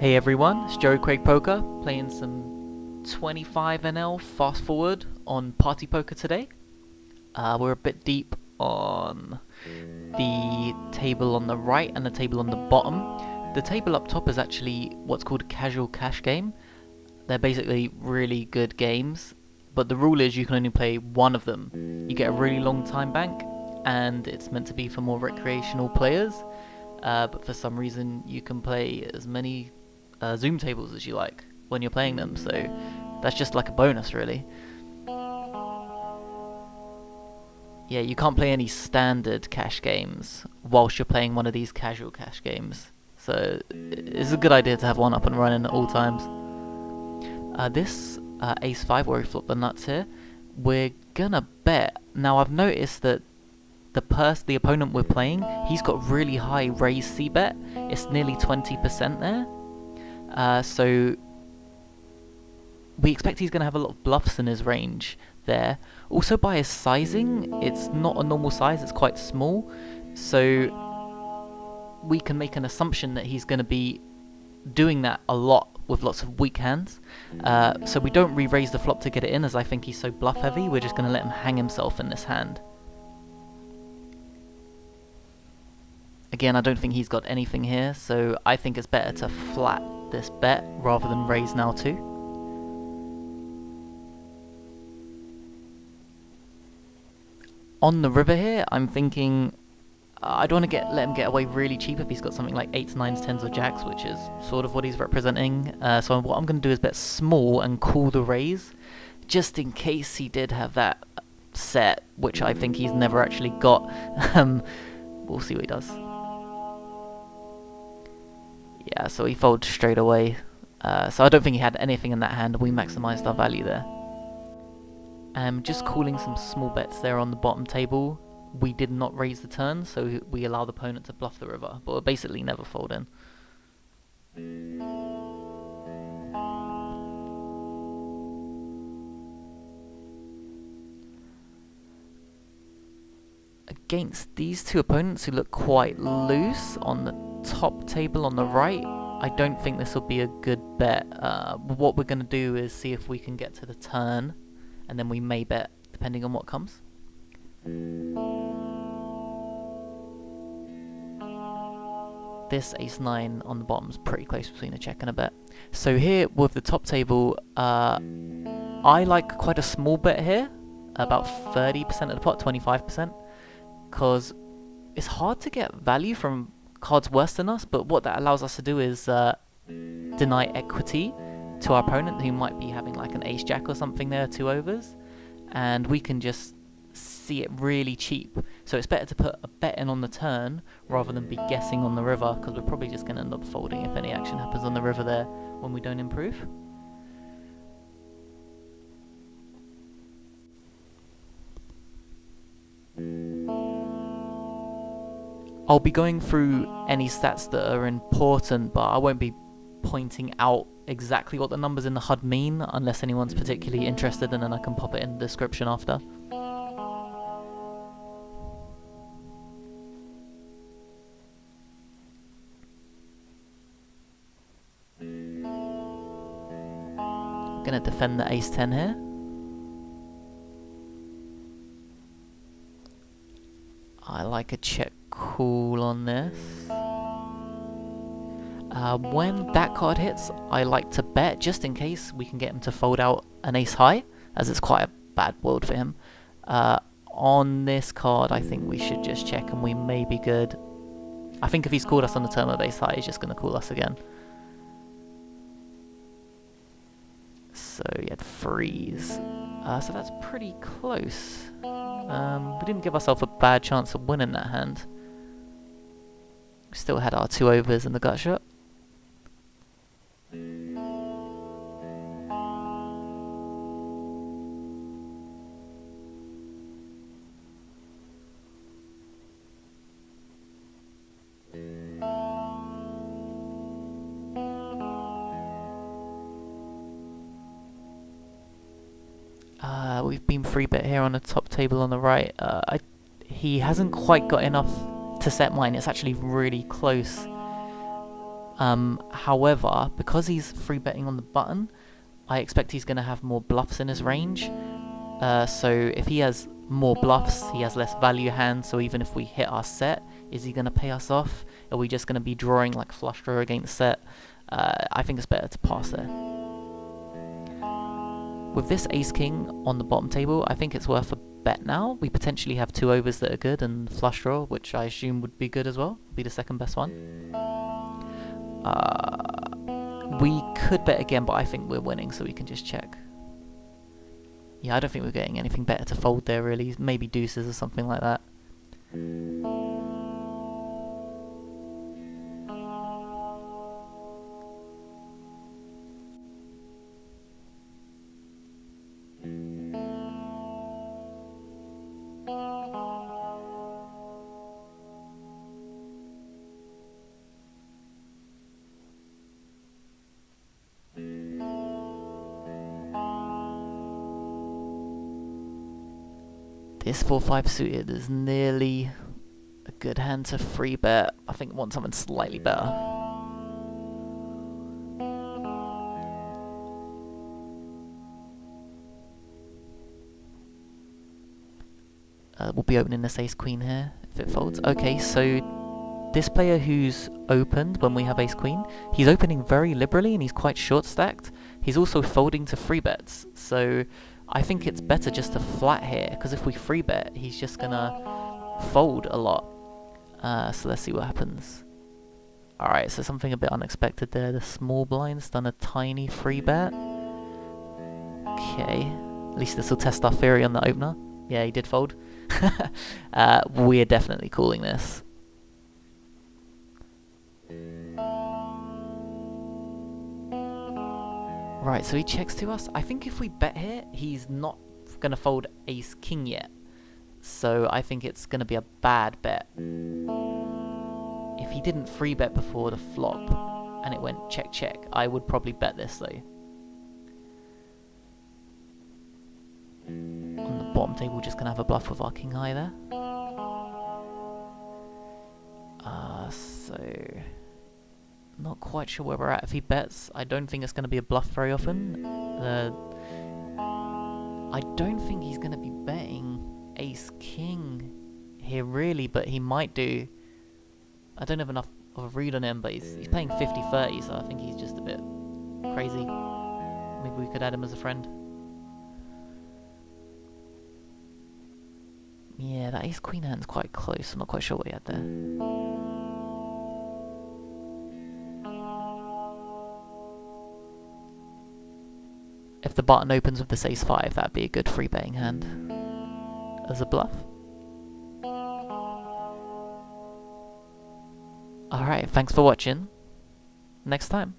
Hey everyone, it's JoeyCraigPoker playing some 25NL FastForward on PartyPoker today. We're a bit deep on the table on the right and the table on the bottom. The table up top is actually what's called a casual cash game. They're basically really good games, but the rule is you can only play one of them. You get a really long time bank, and it's meant to be for more recreational players. But for some reason you can play as many Zoom tables as you like when you're playing them, so that's just like a bonus really. Yeah, you can't play any standard cash games whilst you're playing one of these casual cash games, so it's a good idea to have one up and running at all times. This ace-5 where we flop the nuts here, we're gonna bet. Now I've noticed that the opponent we're playing, he's got really high raise c-bet. It's nearly 20% there. So we expect he's going to have a lot of bluffs in his range there. Also by his sizing, it's not a normal size, it's quite small. So we can make an assumption that he's going to be doing that a lot with lots of weak hands. So we don't re-raise the flop to get it in, as I think he's so bluff heavy. We're just going to let him hang himself in this hand. Again, I don't think he's got anything here, so I think it's better to flat this bet rather than raise now too. On the river here, I'm thinking I don't want to let him get away really cheap if he's got something like 8s, 9s, 10s or jacks, which is sort of what he's representing. So what I'm going to do is bet small and call the raise, just in case he did have that set, which I think he's never actually got. We'll see what he does. Yeah, so he folds straight away. So I don't think he had anything in that hand. We maximised our value there. Just calling some small bets there on the bottom table. We did not raise the turn, so we allow the opponent to bluff the river, but we're basically never fold in. Against these two opponents who look quite loose on the top table on the right, I don't think this will be a good bet. What we're going to do is see if we can get to the turn, and then we may bet depending on what comes. This ace-9 on the bottom is pretty close between a check and a bet. So here with the top table, I like quite a small bet here, about 30% of the pot, 25%, because it's hard to get value from cards worse than us, but what that allows us to do is deny equity to our opponent who might be having like an ace-jack or something there, 2 overs, and we can just see it really cheap. So it's better to put a bet in on the turn rather than be guessing on the river, because we're probably just going to end up folding if any action happens on the river there when we don't improve. I'll be going through any stats that are important, but I won't be pointing out exactly what the numbers in the HUD mean unless anyone's particularly interested, and then I can pop it in the description after. I'm gonna defend the ace-10 here. I like a check call on this. When that card hits, I like to bet just in case we can get him to fold out an ace-high, as it's quite a bad world for him. On this card, I think we should just check and we may be good. I think if he's called us on the turn of ace-high, he's just going to call us again. So he had freeze. So that's pretty close. We didn't give ourselves a bad chance of winning that hand. We still had our 2 overs in the gut shot. We've been free bet here on the top table on the right. He hasn't quite got enough to set mine. It's actually really close. However, because he's free betting on the button, I expect he's going to have more bluffs in his range. So if he has more bluffs, he has less value hands, so even if we hit our set, is he going to pay us off? Are we just going to be drawing like flush draw against set? I think it's better to pass there. With this ace-king on the bottom table, I think it's worth a bet now. We potentially have 2 overs that are good and flush draw, which I assume would be good as well. Be the second best one. We could bet again, but I think we're winning, so we can just check. Yeah, I don't think we're getting anything better to fold there, really. Maybe deuces or something like that. This 4-5 suited is nearly a good hand to free bet. I think I want something slightly better. We'll be opening this ace queen here if it folds. Okay, so this player who's opened when we have ace queen, he's opening very liberally and he's quite short stacked. He's also folding to free bets, so I think it's better just to flat here, because if we free bet, he's just gonna fold a lot. So let's see what happens. Alright, so something a bit unexpected there. The small blind's done a tiny free bet. Okay, at least this will test our theory on the opener. Yeah, he did fold. We're definitely calling this. Right, so he checks to us. I think if we bet here, he's not going to fold ace-king yet. So I think it's going to be a bad bet. If he didn't free bet before the flop, and it went check-check, I would probably bet this, though. On the bottom table, we're just going to have a bluff with our king high there. So... not quite sure where we're at. If he bets, I don't think it's going to be a bluff very often. I don't think he's going to be betting ace-king here, really, but he might do. I don't have enough of a read on him, but he's playing 50-30, so I think he's just a bit crazy. Maybe we could add him as a friend. Yeah, that ace-queen hand's quite close. I'm not quite sure what he had there. If the button opens with this ace-5, that'd be a good free betting hand as a bluff. Alright, thanks for watching. Next time.